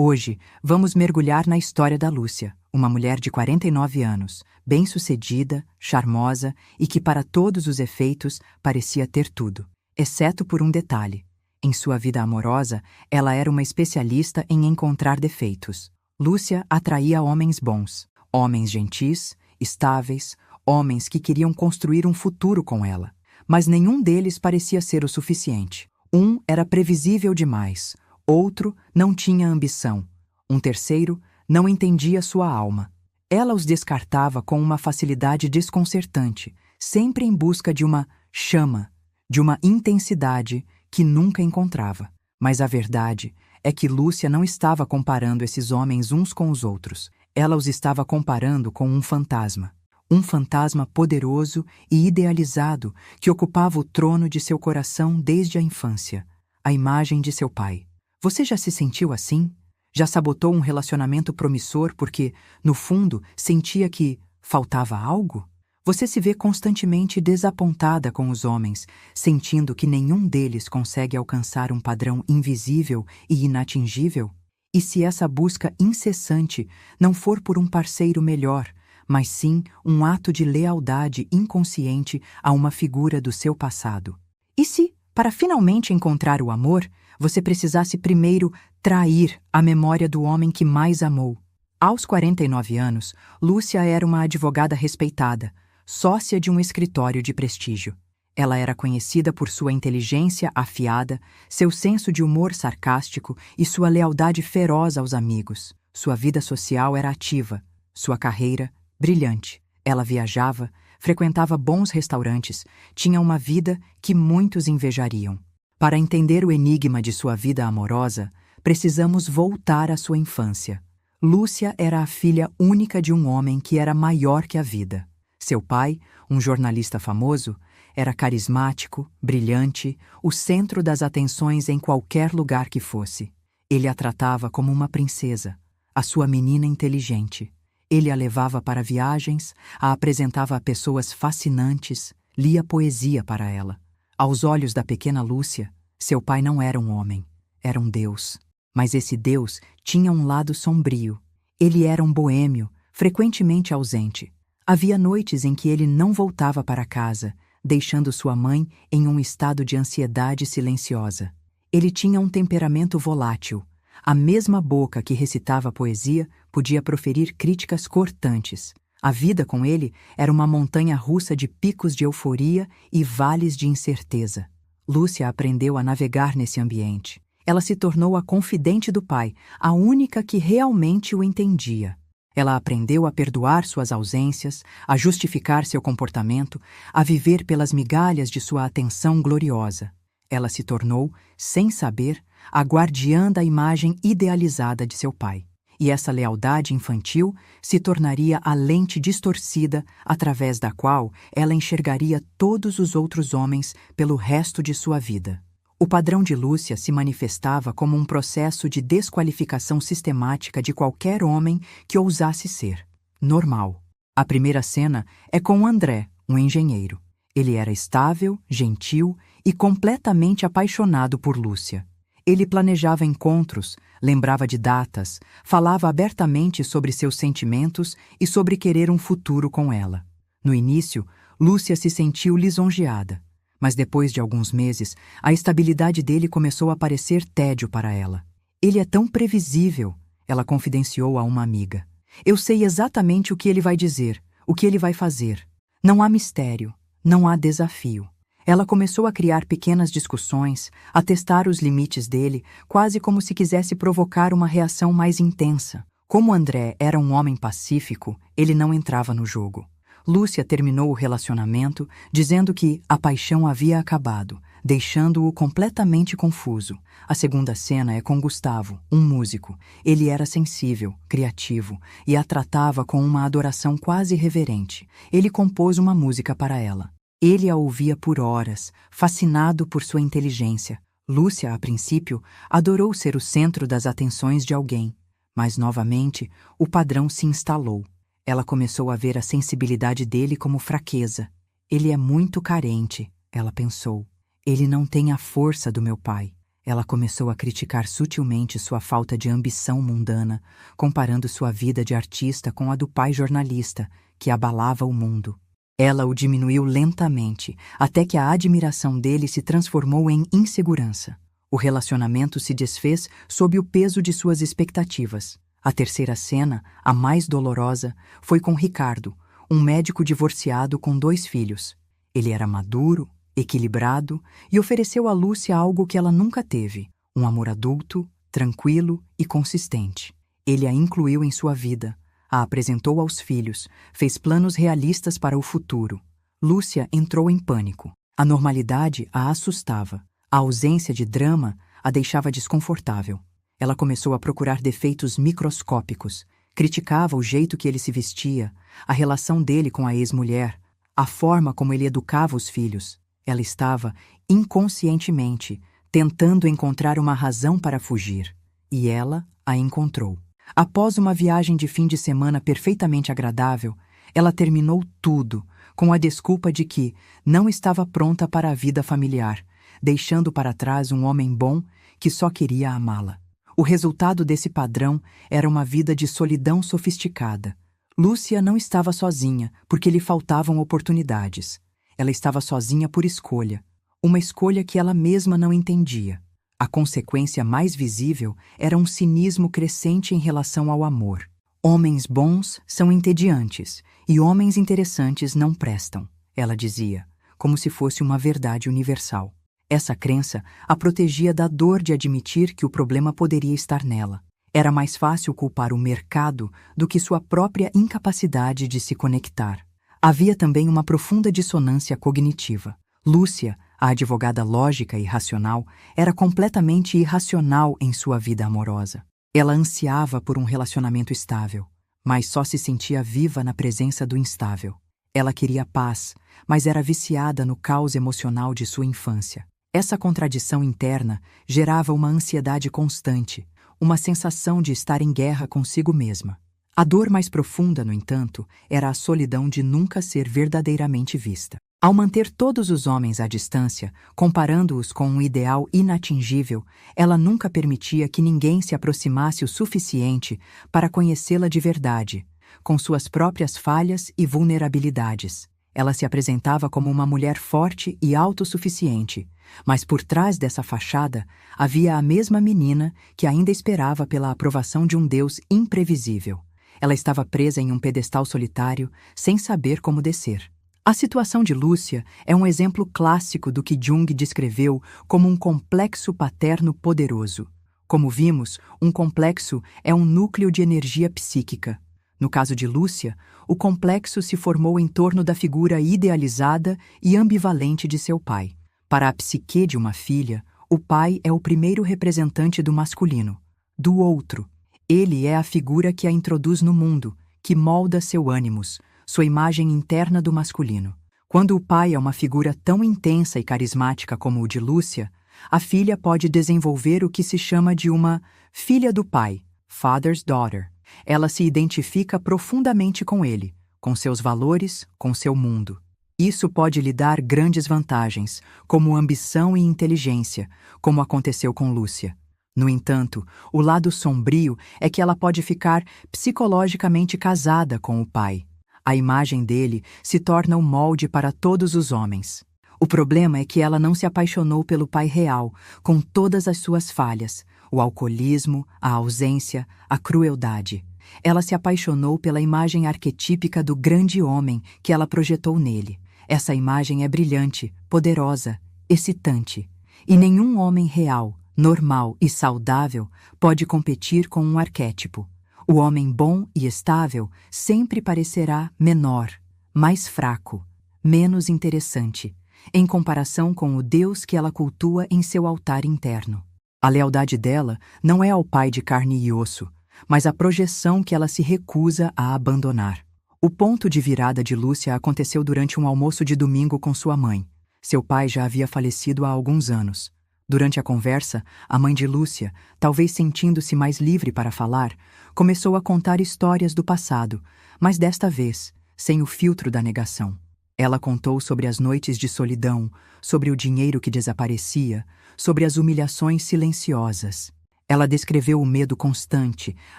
Hoje, vamos mergulhar na história da Lúcia, uma mulher de 49 anos, bem-sucedida, charmosa e que, para todos os efeitos, parecia ter tudo, exceto por um detalhe. Em sua vida amorosa, ela era uma especialista em encontrar defeitos. Lúcia atraía homens bons, homens gentis, estáveis, homens que queriam construir um futuro com ela. Mas nenhum deles parecia ser o suficiente. Um era previsível demais, outro não tinha ambição, um terceiro não entendia sua alma. Ela os descartava com uma facilidade desconcertante, sempre em busca de uma chama, de uma intensidade que nunca encontrava. Mas a verdade é que Lúcia não estava comparando esses homens uns com os outros. Ela os estava comparando com um fantasma. Um fantasma poderoso e idealizado que ocupava o trono de seu coração desde a infância, a imagem de seu pai. Você já se sentiu assim? Já sabotou um relacionamento promissor porque, no fundo, sentia que faltava algo? Você se vê constantemente desapontada com os homens, sentindo que nenhum deles consegue alcançar um padrão invisível e inatingível? E se essa busca incessante não for por um parceiro melhor, mas sim um ato de lealdade inconsciente a uma figura do seu passado? E se, para finalmente encontrar o amor, você precisasse primeiro trair a memória do homem que mais amou? Aos 49 anos, Lúcia era uma advogada respeitada, sócia de um escritório de prestígio. Ela era conhecida por sua inteligência afiada, seu senso de humor sarcástico e sua lealdade feroz aos amigos. Sua vida social era ativa, sua carreira brilhante. Ela viajava, frequentava bons restaurantes, tinha uma vida que muitos invejariam. Para entender o enigma de sua vida amorosa, precisamos voltar à sua infância. Lúcia era a filha única de um homem que era maior que a vida. Seu pai, um jornalista famoso, era carismático, brilhante, o centro das atenções em qualquer lugar que fosse. Ele a tratava como uma princesa, a sua menina inteligente. Ele a levava para viagens, a apresentava a pessoas fascinantes, lia poesia para ela. Aos olhos da pequena Lúcia, seu pai não era um homem, era um deus. Mas esse deus tinha um lado sombrio. Ele era um boêmio, frequentemente ausente. Havia noites em que ele não voltava para casa, deixando sua mãe em um estado de ansiedade silenciosa. Ele tinha um temperamento volátil. A mesma boca que recitava poesia podia proferir críticas cortantes. A vida com ele era uma montanha russa de picos de euforia e vales de incerteza. Lúcia aprendeu a navegar nesse ambiente. Ela se tornou a confidente do pai, a única que realmente o entendia. Ela aprendeu a perdoar suas ausências, a justificar seu comportamento, a viver pelas migalhas de sua atenção gloriosa. Ela se tornou, sem saber, a guardiã da imagem idealizada de seu pai. E essa lealdade infantil se tornaria a lente distorcida através da qual ela enxergaria todos os outros homens pelo resto de sua vida. O padrão de Lúcia se manifestava como um processo de desqualificação sistemática de qualquer homem que ousasse ser normal. A primeira cena é com André, um engenheiro. Ele era estável, gentil e completamente apaixonado por Lúcia. Ele planejava encontros, lembrava de datas, falava abertamente sobre seus sentimentos e sobre querer um futuro com ela. No início, Lúcia se sentiu lisonjeada, mas depois de alguns meses, a estabilidade dele começou a parecer tédio para ela. Ele é tão previsível, ela confidenciou a uma amiga. Eu sei exatamente o que ele vai dizer, o que ele vai fazer. Não há mistério, não há desafio. Ela começou a criar pequenas discussões, a testar os limites dele, quase como se quisesse provocar uma reação mais intensa. Como André era um homem pacífico, ele não entrava no jogo. Lúcia terminou o relacionamento, dizendo que a paixão havia acabado, deixando-o completamente confuso. A segunda cena é com Gustavo, um músico. Ele era sensível, criativo, e a tratava com uma adoração quase reverente. Ele compôs uma música para ela. Ele a ouvia por horas, fascinado por sua inteligência. Lúcia, a princípio, adorou ser o centro das atenções de alguém, mas novamente o padrão se instalou. Ela começou a ver a sensibilidade dele como fraqueza. Ele é muito carente, ela pensou. Ele não tem a força do meu pai. Ela começou a criticar sutilmente sua falta de ambição mundana, comparando sua vida de artista com a do pai jornalista, que abalava o mundo. Ela o diminuiu lentamente, até que a admiração dele se transformou em insegurança. O relacionamento se desfez sob o peso de suas expectativas. A terceira cena, a mais dolorosa, foi com Ricardo, um médico divorciado com 2 filhos. Ele era maduro, equilibrado e ofereceu a Lúcia algo que ela nunca teve: um amor adulto, tranquilo e consistente. Ele a incluiu em sua vida, a apresentou aos filhos, fez planos realistas para o futuro. Lúcia entrou em pânico. A normalidade a assustava. A ausência de drama a deixava desconfortável. Ela começou a procurar defeitos microscópicos, criticava o jeito que ele se vestia, a relação dele com a ex-mulher, a forma como ele educava os filhos. Ela estava, inconscientemente, tentando encontrar uma razão para fugir. E ela a encontrou. Após uma viagem de fim de semana perfeitamente agradável, ela terminou tudo, com a desculpa de que não estava pronta para a vida familiar, deixando para trás um homem bom que só queria amá-la. O resultado desse padrão era uma vida de solidão sofisticada. Lúcia não estava sozinha, porque lhe faltavam oportunidades. Ela estava sozinha por escolha, uma escolha que ela mesma não entendia. A consequência mais visível era um cinismo crescente em relação ao amor. Homens bons são entediantes e homens interessantes não prestam, ela dizia, como se fosse uma verdade universal. Essa crença a protegia da dor de admitir que o problema poderia estar nela. Era mais fácil culpar o mercado do que sua própria incapacidade de se conectar. Havia também uma profunda dissonância cognitiva. Lúcia, a advogada lógica e racional, era completamente irracional em sua vida amorosa. Ela ansiava por um relacionamento estável, mas só se sentia viva na presença do instável. Ela queria paz, mas era viciada no caos emocional de sua infância. Essa contradição interna gerava uma ansiedade constante, uma sensação de estar em guerra consigo mesma. A dor mais profunda, no entanto, era a solidão de nunca ser verdadeiramente vista. Ao manter todos os homens à distância, comparando-os com um ideal inatingível, ela nunca permitia que ninguém se aproximasse o suficiente para conhecê-la de verdade, com suas próprias falhas e vulnerabilidades. Ela se apresentava como uma mulher forte e autossuficiente, mas por trás dessa fachada havia a mesma menina que ainda esperava pela aprovação de um Deus imprevisível. Ela estava presa em um pedestal solitário, sem saber como descer. A situação de Lúcia é um exemplo clássico do que Jung descreveu como um complexo paterno poderoso. Como vimos, um complexo é um núcleo de energia psíquica. No caso de Lúcia, o complexo se formou em torno da figura idealizada e ambivalente de seu pai. Para a psique de uma filha, o pai é o primeiro representante do masculino, do outro. Ele é a figura que a introduz no mundo, que molda seu ânimos, sua imagem interna do masculino. Quando o pai é uma figura tão intensa e carismática como o de Lúcia, a filha pode desenvolver o que se chama de uma filha do pai, father's daughter. Ela se identifica profundamente com ele, com seus valores, com seu mundo. Isso pode lhe dar grandes vantagens, como ambição e inteligência, como aconteceu com Lúcia. No entanto, o lado sombrio é que ela pode ficar psicologicamente casada com o pai. A imagem dele se torna o molde para todos os homens. O problema é que ela não se apaixonou pelo pai real, com todas as suas falhas, o alcoolismo, a ausência, a crueldade. Ela se apaixonou pela imagem arquetípica do grande homem que ela projetou nele. Essa imagem é brilhante, poderosa, excitante. E nenhum homem real, normal e saudável pode competir com um arquétipo. O homem bom e estável sempre parecerá menor, mais fraco, menos interessante, em comparação com o Deus que ela cultua em seu altar interno. A lealdade dela não é ao pai de carne e osso, mas a projeção que ela se recusa a abandonar. O ponto de virada de Lúcia aconteceu durante um almoço de domingo com sua mãe. Seu pai já havia falecido há alguns anos. Durante a conversa, a mãe de Lúcia, talvez sentindo-se mais livre para falar, começou a contar histórias do passado, mas desta vez, sem o filtro da negação. Ela contou sobre as noites de solidão, sobre o dinheiro que desaparecia, sobre as humilhações silenciosas. Ela descreveu o medo constante,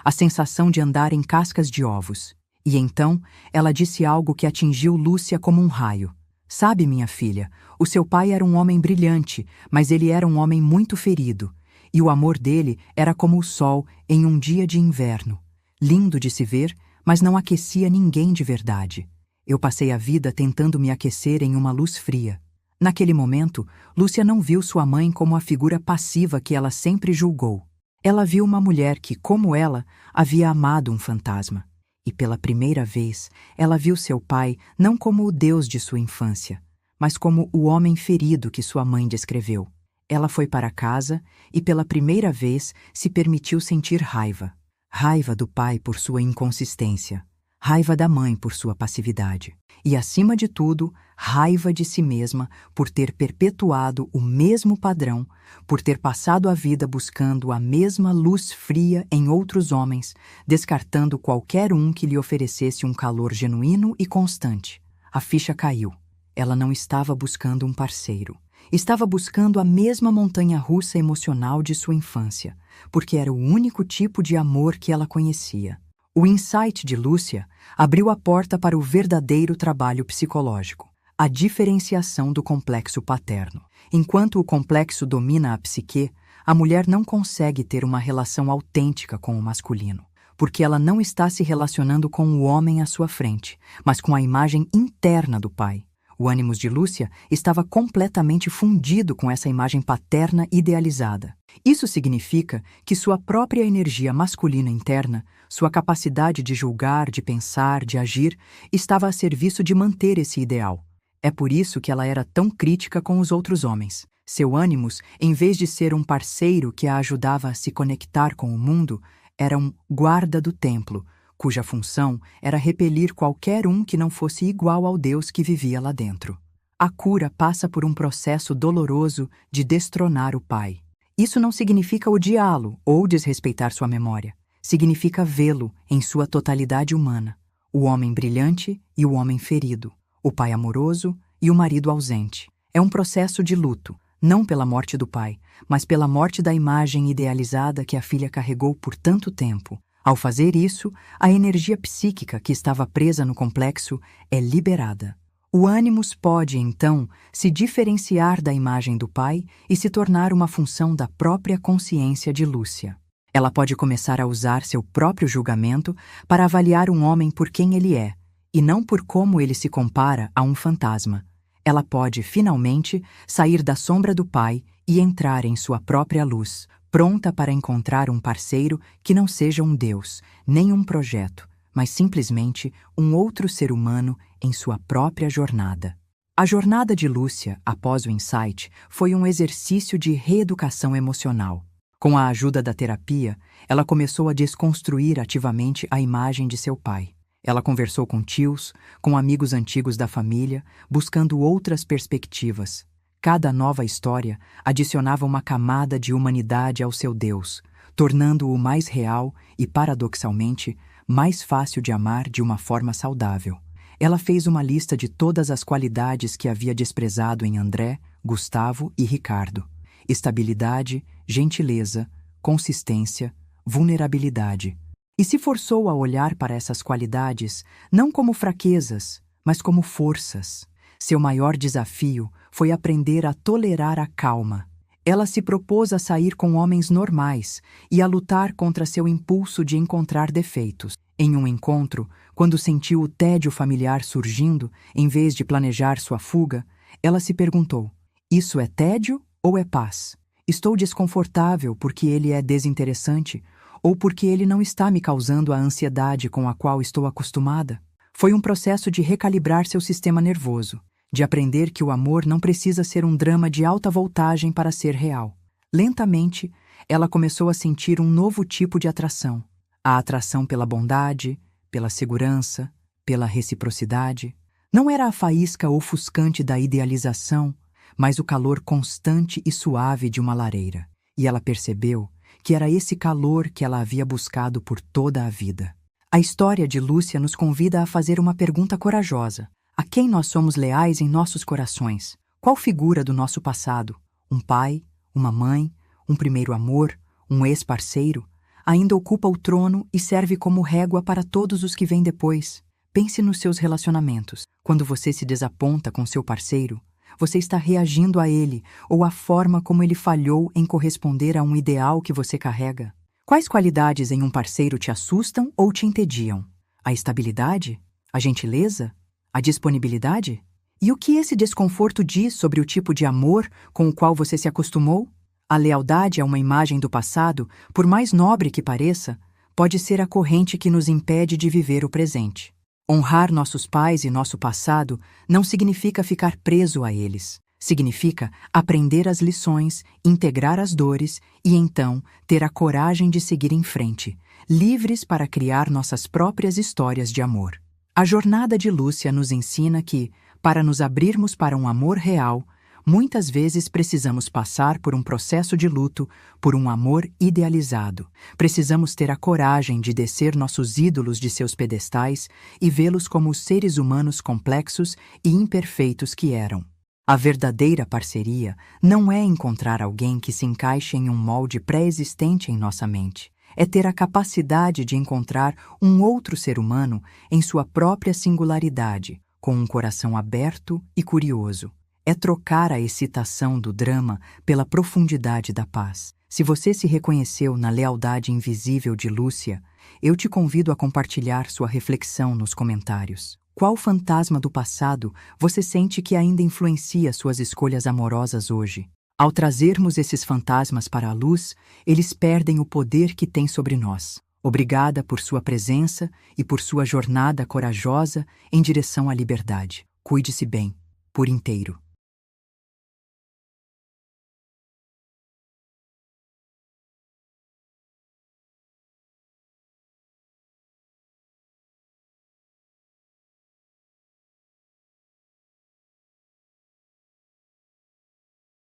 a sensação de andar em cascas de ovos. E então, ela disse algo que atingiu Lúcia como um raio. Sabe, minha filha, o seu pai era um homem brilhante, mas ele era um homem muito ferido. E o amor dele era como o sol em um dia de inverno. Lindo de se ver, mas não aquecia ninguém de verdade. Eu passei a vida tentando me aquecer em uma luz fria. Naquele momento, Lúcia não viu sua mãe como a figura passiva que ela sempre julgou. Ela viu uma mulher que, como ela, havia amado um fantasma. E pela primeira vez, ela viu seu pai não como o Deus de sua infância, mas como o homem ferido que sua mãe descreveu. Ela foi para casa e, pela primeira vez, se permitiu sentir raiva. Raiva do pai por sua inconsistência. Raiva da mãe por sua passividade. E, acima de tudo, raiva de si mesma por ter perpetuado o mesmo padrão, por ter passado a vida buscando a mesma luz fria em outros homens, descartando qualquer um que lhe oferecesse um calor genuíno e constante. A ficha caiu. Ela não estava buscando um parceiro. Estava buscando a mesma montanha-russa emocional de sua infância, porque era o único tipo de amor que ela conhecia. O insight de Lúcia abriu a porta para o verdadeiro trabalho psicológico, a diferenciação do complexo paterno. Enquanto o complexo domina a psique, a mulher não consegue ter uma relação autêntica com o masculino, porque ela não está se relacionando com o homem à sua frente, mas com a imagem interna do pai. O ânimos de Lúcia estava completamente fundido com essa imagem paterna idealizada. Isso significa que sua própria energia masculina interna, sua capacidade de julgar, de pensar, de agir, estava a serviço de manter esse ideal. É por isso que ela era tão crítica com os outros homens. Seu ânimos, em vez de ser um parceiro que a ajudava a se conectar com o mundo, era um guarda do templo, cuja função era repelir qualquer um que não fosse igual ao Deus que vivia lá dentro. A cura passa por um processo doloroso de destronar o pai. Isso não significa odiá-lo ou desrespeitar sua memória. Significa vê-lo em sua totalidade humana. O homem brilhante e o homem ferido. O pai amoroso e o marido ausente. É um processo de luto, não pela morte do pai, mas pela morte da imagem idealizada que a filha carregou por tanto tempo. Ao fazer isso, a energia psíquica que estava presa no complexo é liberada. O ânimos pode, então, se diferenciar da imagem do pai e se tornar uma função da própria consciência de Lúcia. Ela pode começar a usar seu próprio julgamento para avaliar um homem por quem ele é, e não por como ele se compara a um fantasma. Ela pode, finalmente, sair da sombra do pai e entrar em sua própria luz, pronta para encontrar um parceiro que não seja um Deus, nem um projeto, mas simplesmente um outro ser humano em sua própria jornada. A jornada de Lúcia, após o insight, foi um exercício de reeducação emocional. Com a ajuda da terapia, ela começou a desconstruir ativamente a imagem de seu pai. Ela conversou com tios, com amigos antigos da família, buscando outras perspectivas. Cada nova história adicionava uma camada de humanidade ao seu Deus, tornando-o mais real e, paradoxalmente, mais fácil de amar de uma forma saudável. Ela fez uma lista de todas as qualidades que havia desprezado em André, Gustavo e Ricardo. Estabilidade, gentileza, consistência, vulnerabilidade. E se forçou a olhar para essas qualidades não como fraquezas, mas como forças. Seu maior desafio foi aprender a tolerar a calma. Ela se propôs a sair com homens normais e a lutar contra seu impulso de encontrar defeitos. Em um encontro, quando sentiu o tédio familiar surgindo, em vez de planejar sua fuga, ela se perguntou: isso é tédio ou é paz? Estou desconfortável porque ele é desinteressante ou porque ele não está me causando a ansiedade com a qual estou acostumada? Foi um processo de recalibrar seu sistema nervoso, de aprender que o amor não precisa ser um drama de alta voltagem para ser real. Lentamente, ela começou a sentir um novo tipo de atração. A atração pela bondade, pela segurança, pela reciprocidade. Não era a faísca ofuscante da idealização, mas o calor constante e suave de uma lareira. E ela percebeu que era esse calor que ela havia buscado por toda a vida. A história de Lúcia nos convida a fazer uma pergunta corajosa. A quem nós somos leais em nossos corações? Qual figura do nosso passado? Um pai, uma mãe, um primeiro amor, um ex-parceiro? Ainda ocupa o trono e serve como régua para todos os que vêm depois. Pense nos seus relacionamentos. Quando você se desaponta com seu parceiro, você está reagindo a ele ou à forma como ele falhou em corresponder a um ideal que você carrega. Quais qualidades em um parceiro te assustam ou te entediam? A estabilidade? A gentileza? A disponibilidade? E o que esse desconforto diz sobre o tipo de amor com o qual você se acostumou? A lealdade é uma imagem do passado, por mais nobre que pareça, pode ser a corrente que nos impede de viver o presente. Honrar nossos pais e nosso passado não significa ficar preso a eles. Significa aprender as lições, integrar as dores e, então, ter a coragem de seguir em frente, livres para criar nossas próprias histórias de amor. A jornada de Lúcia nos ensina que, para nos abrirmos para um amor real, muitas vezes precisamos passar por um processo de luto por um amor idealizado. Precisamos ter a coragem de descer nossos ídolos de seus pedestais e vê-los como os seres humanos complexos e imperfeitos que eram. A verdadeira parceria não é encontrar alguém que se encaixe em um molde pré-existente em nossa mente. É ter a capacidade de encontrar um outro ser humano em sua própria singularidade, com um coração aberto e curioso. É trocar a excitação do drama pela profundidade da paz. Se você se reconheceu na lealdade invisível de Lúcia, eu te convido a compartilhar sua reflexão nos comentários. Qual fantasma do passado você sente que ainda influencia suas escolhas amorosas hoje? Ao trazermos esses fantasmas para a luz, eles perdem o poder que têm sobre nós. Obrigada por sua presença e por sua jornada corajosa em direção à liberdade. Cuide-se bem, por inteiro.